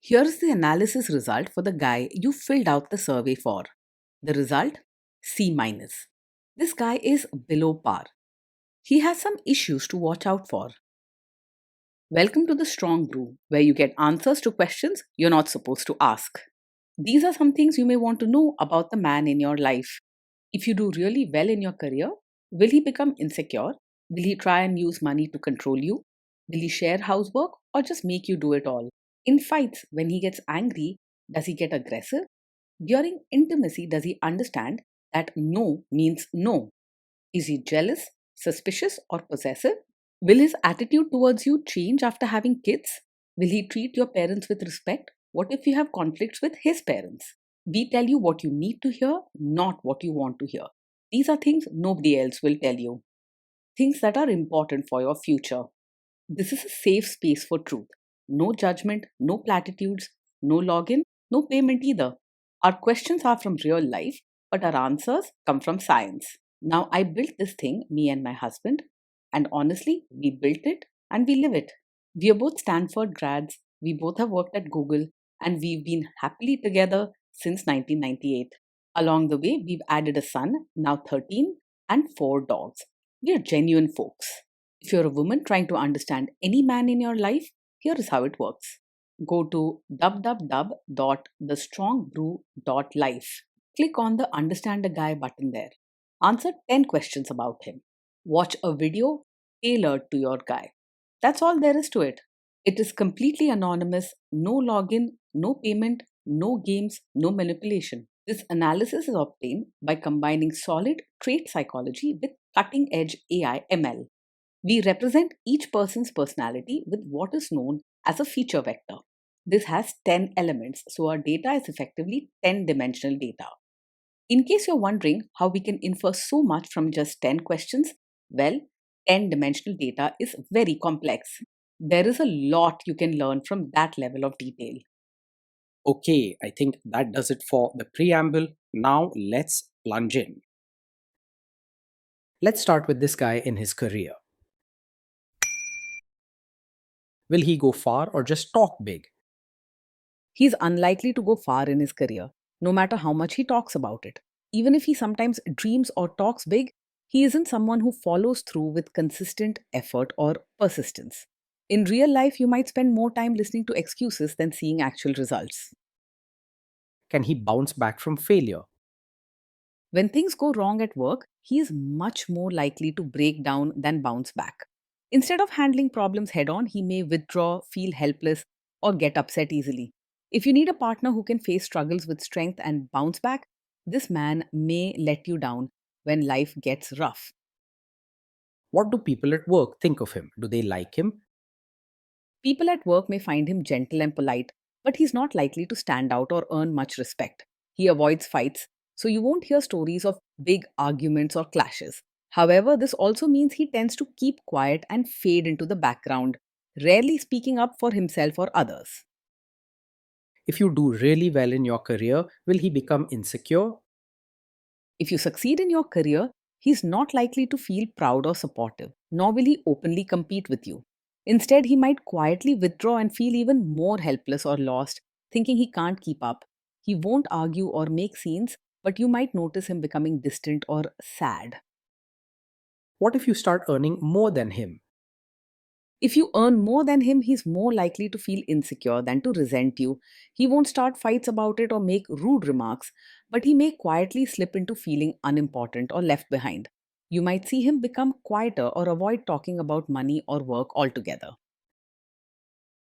Here's the analysis result for the guy you filled out the survey for. The result? C minus. This guy is below par. He has some issues to watch out for. Welcome to the Strong Brew, where you get answers to questions you're not supposed to ask. These are some things you may want to know about the man in your life. If you do really well in your career, will he become insecure? Will he try and use money to control you? Will he share housework or just make you do it all? In fights, when he gets angry, does he get aggressive? During intimacy, does he understand that no means no? Is he jealous, suspicious, or possessive? Will his attitude towards you change after having kids? Will he treat your parents with respect? What if you have conflicts with his parents? We tell you what you need to hear, not what you want to hear. These are things nobody else will tell you. Things that are important for your future. This is a safe space for truth. No judgment, no platitudes, no login, no payment either. Our questions are from real life, but our answers come from science. Now, I built this thing, me and my husband, and honestly, we built it and we live it. We are both Stanford grads, we both have worked at Google, and we've been happily together since 1998. Along the way, we've added a son, now 13, and 4 dogs. We are genuine folks. If you're a woman trying to understand any man in your life, here is how it works. Go to www.thestrongbrew.life. Click on the Understand a Guy button there. Answer 10 questions about him. Watch a video tailored to your guy. That's all there is to it. It is completely anonymous, no login, no payment, no games, no manipulation. This analysis is obtained by combining solid trait psychology with cutting edge AI ML. We represent each person's personality with what is known as a feature vector. This has 10 elements, so our data is effectively 10-dimensional data. In case you're wondering how we can infer so much from just 10 questions, well, 10-dimensional data is very complex. There is a lot you can learn from that level of detail. Okay, I think that does it for the preamble. Now let's plunge in. Let's start with this guy in his career. Will he go far or just talk big? He's unlikely to go far in his career, no matter how much he talks about it. Even if he sometimes dreams or talks big, he isn't someone who follows through with consistent effort or persistence. In real life, you might spend more time listening to excuses than seeing actual results. Can he bounce back from failure? When things go wrong at work, he is much more likely to break down than bounce back. Instead of handling problems head on, he may withdraw, feel helpless, or get upset easily. If you need a partner who can face struggles with strength and bounce back, this man may let you down when life gets rough. What do people at work think of him? Do they like him? People at work may find him gentle and polite, but he's not likely to stand out or earn much respect. He avoids fights, so you won't hear stories of big arguments or clashes. However, this also means he tends to keep quiet and fade into the background, rarely speaking up for himself or others. If you do really well in your career, will he become insecure? If you succeed in your career, he's not likely to feel proud or supportive, nor will he openly compete with you. Instead, he might quietly withdraw and feel even more helpless or lost, thinking he can't keep up. He won't argue or make scenes, but you might notice him becoming distant or sad. What if you start earning more than him? If you earn more than him, he's more likely to feel insecure than to resent you. He won't start fights about it or make rude remarks, but he may quietly slip into feeling unimportant or left behind. You might see him become quieter or avoid talking about money or work altogether.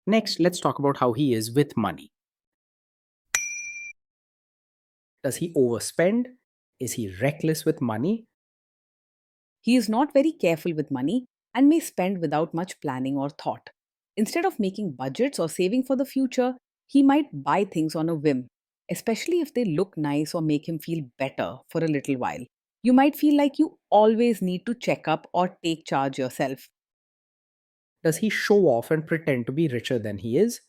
Next, let's talk about how he is with money. Does he overspend? Is he reckless with money? He is not very careful with money and may spend without much planning or thought. Instead of making budgets or saving for the future, he might buy things on a whim, especially if they look nice or make him feel better for a little while. You might feel like you always need to check up or take charge yourself. Does he show off and pretend to be richer than he is?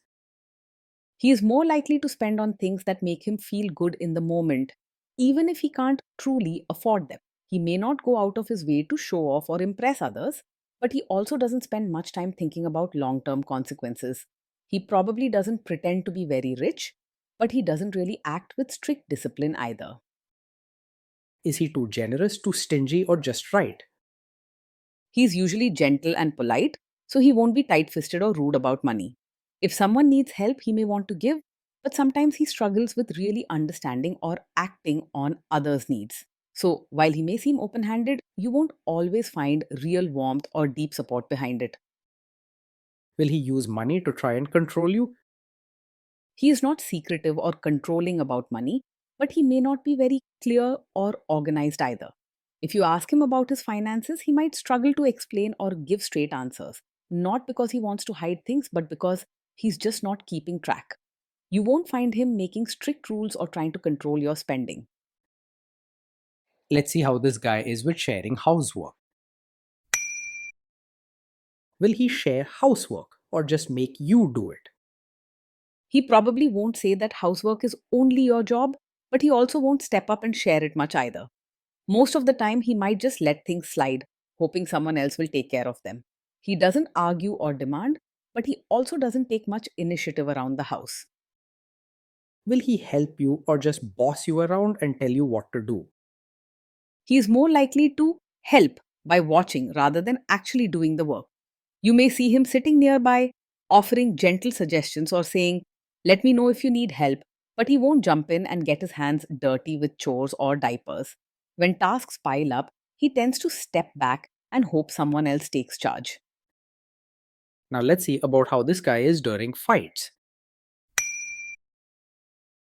He is more likely to spend on things that make him feel good in the moment, even if he can't truly afford them. He may not go out of his way to show off or impress others, but he also doesn't spend much time thinking about long term consequences. He probably doesn't pretend to be very rich, but he doesn't really act with strict discipline either. Is he too generous, too stingy, or just right? He's usually gentle and polite, so he won't be tight fisted or rude about money. If someone needs help, he may want to give, but sometimes he struggles with really understanding or acting on others' needs. So, while he may seem open handed, you won't always find real warmth or deep support behind it. Will he use money to try and control you? He is not secretive or controlling about money, but he may not be very clear or organized either. If you ask him about his finances, he might struggle to explain or give straight answers, not because he wants to hide things, but because he's just not keeping track. You won't find him making strict rules or trying to control your spending. Let's see how this guy is with sharing housework. Will he share housework or just make you do it? He probably won't say that housework is only your job, but he also won't step up and share it much either. Most of the time, he might just let things slide, hoping someone else will take care of them. He doesn't argue or demand, but he also doesn't take much initiative around the house. Will he help you or just boss you around and tell you what to do? He is more likely to help by watching rather than actually doing the work. You may see him sitting nearby, offering gentle suggestions or saying, "Let me know if you need help," but he won't jump in and get his hands dirty with chores or diapers. When tasks pile up, he tends to step back and hope someone else takes charge. Now let's see about how this guy is during fights.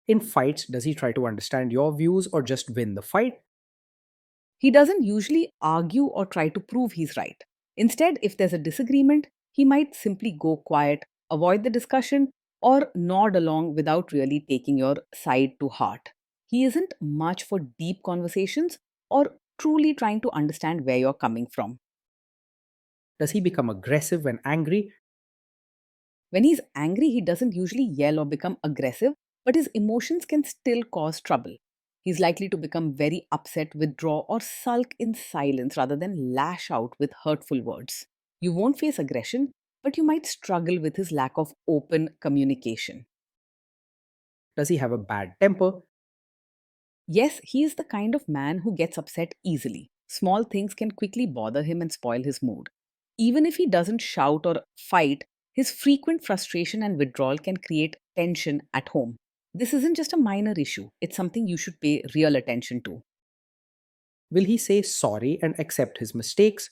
In fights, does he try to understand your views or just win the fight? He doesn't usually argue or try to prove he's right. Instead, if there's a disagreement, he might simply go quiet, avoid the discussion, or nod along without really taking your side to heart. He isn't much for deep conversations or truly trying to understand where you're coming from. Does he become aggressive when angry? When he's angry, he doesn't usually yell or become aggressive, but his emotions can still cause trouble. He's likely to become very upset, withdraw, or sulk in silence rather than lash out with hurtful words. You won't face aggression, but you might struggle with his lack of open communication. Does he have a bad temper? Yes, he is the kind of man who gets upset easily. Small things can quickly bother him and spoil his mood. Even if he doesn't shout or fight, his frequent frustration and withdrawal can create tension at home. This isn't just a minor issue, it's something you should pay real attention to. Will he say sorry and accept his mistakes?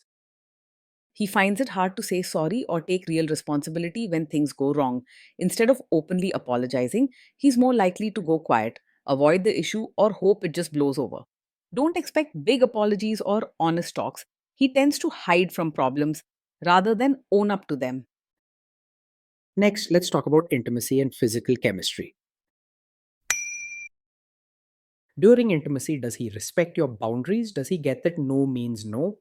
He finds it hard to say sorry or take real responsibility when things go wrong. Instead of openly apologizing, he's more likely to go quiet, avoid the issue, or hope it just blows over. Don't expect big apologies or honest talks. He tends to hide from problems rather than own up to them. Next, let's talk about intimacy and physical chemistry. During intimacy, does he respect your boundaries? Does he get that no means no?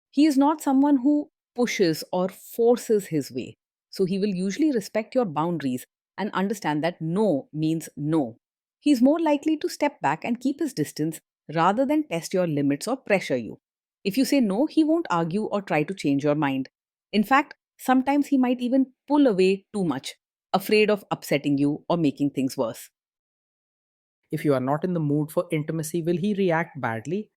He is not someone who pushes or forces his way. So he will usually respect your boundaries and understand that no means no. He's more likely to step back and keep his distance rather than test your limits or pressure you. If you say no, he won't argue or try to change your mind. In fact, sometimes he might even pull away too much, afraid of upsetting you or making things worse. If you are not in the mood for intimacy, will he react badly?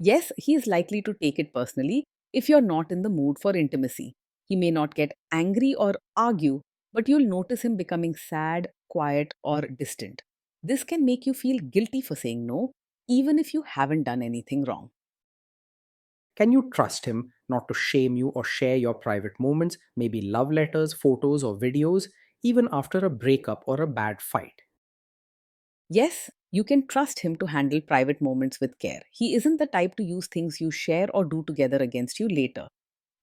Yes, he is likely to take it personally if you're not in the mood for intimacy. He may not get angry or argue, but you'll notice him becoming sad, quiet, or distant. This can make you feel guilty for saying no, even if you haven't done anything wrong. Can you trust him not to shame you or share your private moments, maybe love letters, photos, or videos, even after a breakup or a bad fight? Yes, you can trust him to handle private moments with care. He isn't the type to use things you share or do together against you later.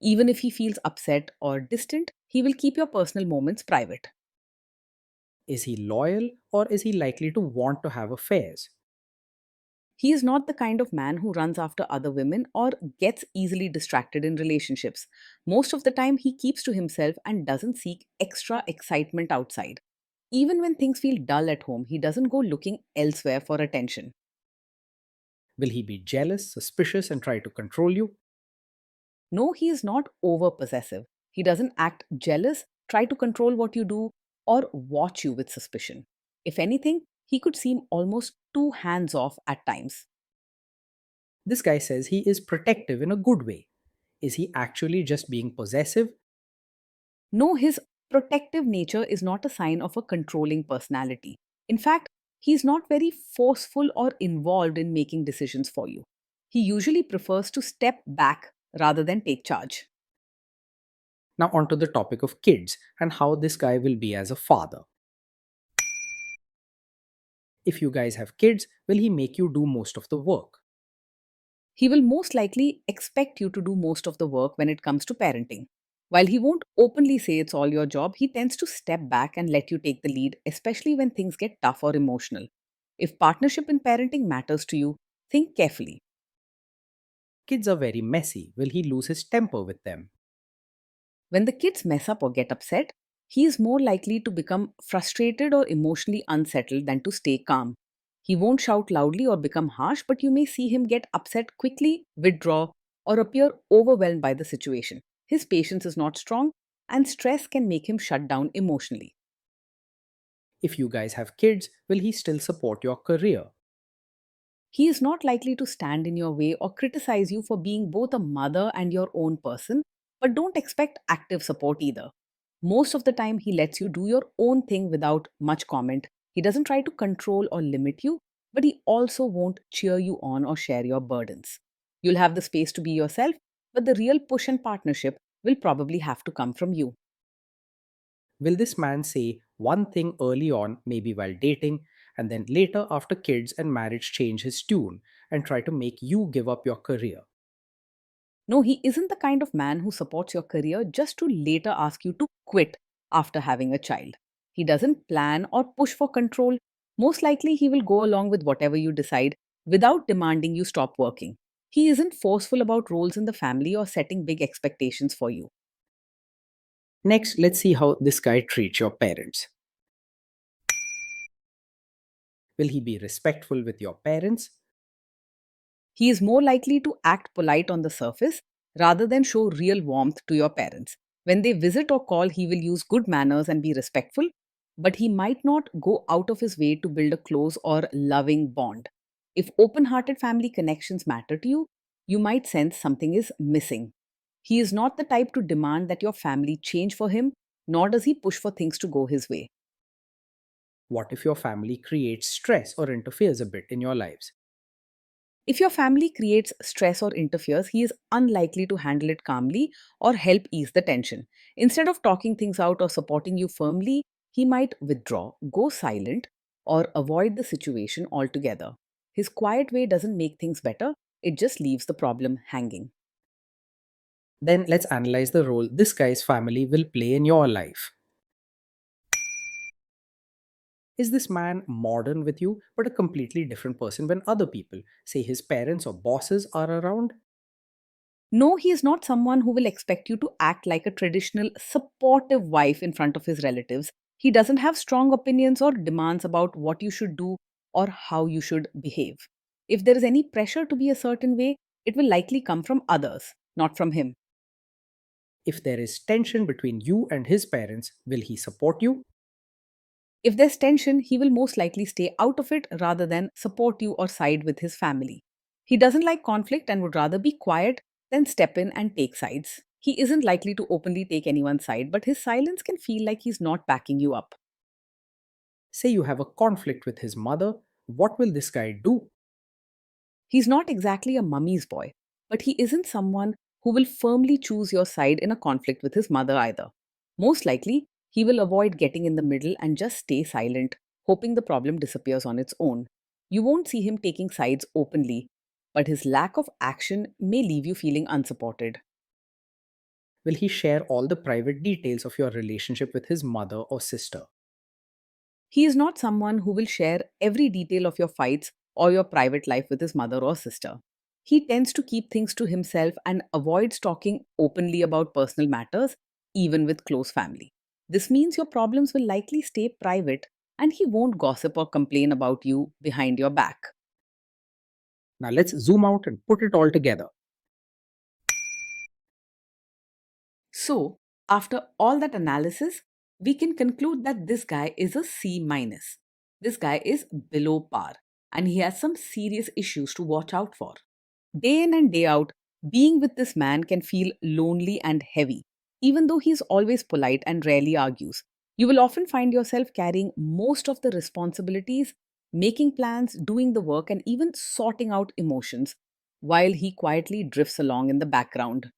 Even if he feels upset or distant, he will keep your personal moments private. Is he loyal or is he likely to want to have affairs? He is not the kind of man who runs after other women or gets easily distracted in relationships. Most of the time, he keeps to himself and doesn't seek extra excitement outside. Even when things feel dull at home, he doesn't go looking elsewhere for attention. Will he be jealous, suspicious, and try to control you? No, he is not over possessive. He doesn't act jealous, try to control what you do, or watch you with suspicion. If anything, he could seem almost too hands off at times. This guy says he is protective in a good way. Is he actually just being possessive? No, his protective nature is not a sign of a controlling personality. In fact, he's not very forceful or involved in making decisions for you. He usually prefers to step back rather than take charge. Now, onto the topic of kids and how this guy will be as a father. If you guys have kids, will he make you do most of the work? He will most likely expect you to do most of the work when it comes to parenting. While he won't openly say it's all your job, he tends to step back and let you take the lead, especially when things get tough or emotional. If partnership in parenting matters to you, think carefully. Kids are very messy. Will he lose his temper with them? When the kids mess up or get upset, he is more likely to become frustrated or emotionally unsettled than to stay calm. He won't shout loudly or become harsh, but you may see him get upset quickly, withdraw, or appear overwhelmed by the situation. His patience is not strong, and stress can make him shut down emotionally. If you guys have kids, will he still support your career? He is not likely to stand in your way or criticize you for being both a mother and your own person, but don't expect active support either. Most of the time, he lets you do your own thing without much comment. He doesn't try to control or limit you, but he also won't cheer you on or share your burdens. You'll have the space to be yourself, but the real push and partnership will probably have to come from you. Will this man say one thing early on, maybe while dating, and then later after kids and marriage change his tune and try to make you give up your career? No, he isn't the kind of man who supports your career just to later ask you to quit after having a child. He doesn't plan or push for control. Most likely, he will go along with whatever you decide without demanding you stop working. He isn't forceful about roles in the family or setting big expectations for you. Next, let's see how this guy treats your parents. Will he be respectful with your parents? He is more likely to act polite on the surface rather than show real warmth to your parents. When they visit or call, he will use good manners and be respectful, but he might not go out of his way to build a close or loving bond. If open hearted family connections matter to you, you might sense something is missing. He is not the type to demand that your family change for him, nor does he push for things to go his way. What if your family creates stress or interferes a bit in your lives? If your family creates stress or interferes, he is unlikely to handle it calmly or help ease the tension. Instead of talking things out or supporting you firmly, he might withdraw, go silent, or avoid the situation altogether. His quiet way doesn't make things better, it just leaves the problem hanging. Then let's analyze the role this guy's family will play in your life. Is this man modern with you, but a completely different person when other people, say his parents or bosses, are around? No, he is not someone who will expect you to act like a traditional supportive wife in front of his relatives. He doesn't have strong opinions or demands about what you should do or how you should behave. If there is any pressure to be a certain way, it will likely come from others, not from him. If there is tension between you and his parents, will he support you? If there's tension, he will most likely stay out of it rather than support you or side with his family. He doesn't like conflict and would rather be quiet than step in and take sides. He isn't likely to openly take anyone's side, but his silence can feel like he's not backing you up. Say you have a conflict with his mother, what will this guy do? He's not exactly a mummy's boy, but he isn't someone who will firmly choose your side in a conflict with his mother either. Most likely, he will avoid getting in the middle and just stay silent, hoping the problem disappears on its own. You won't see him taking sides openly, but his lack of action may leave you feeling unsupported. Will he share all the private details of your relationship with his mother or sister? He is not someone who will share every detail of your fights or your private life with his mother or sister. He tends to keep things to himself and avoids talking openly about personal matters, even with close family. This means your problems will likely stay private and he won't gossip or complain about you behind your back. Now let's zoom out and put it all together. So, After all that analysis, we can conclude that this guy is a C minus. This guy is below par and he has some serious issues to watch out for. Day in and day out, being with this man can feel lonely and heavy, even though he's always polite and rarely argues. You will often find yourself carrying most of the responsibilities, making plans, doing the work, and even sorting out emotions while he quietly drifts along in the background.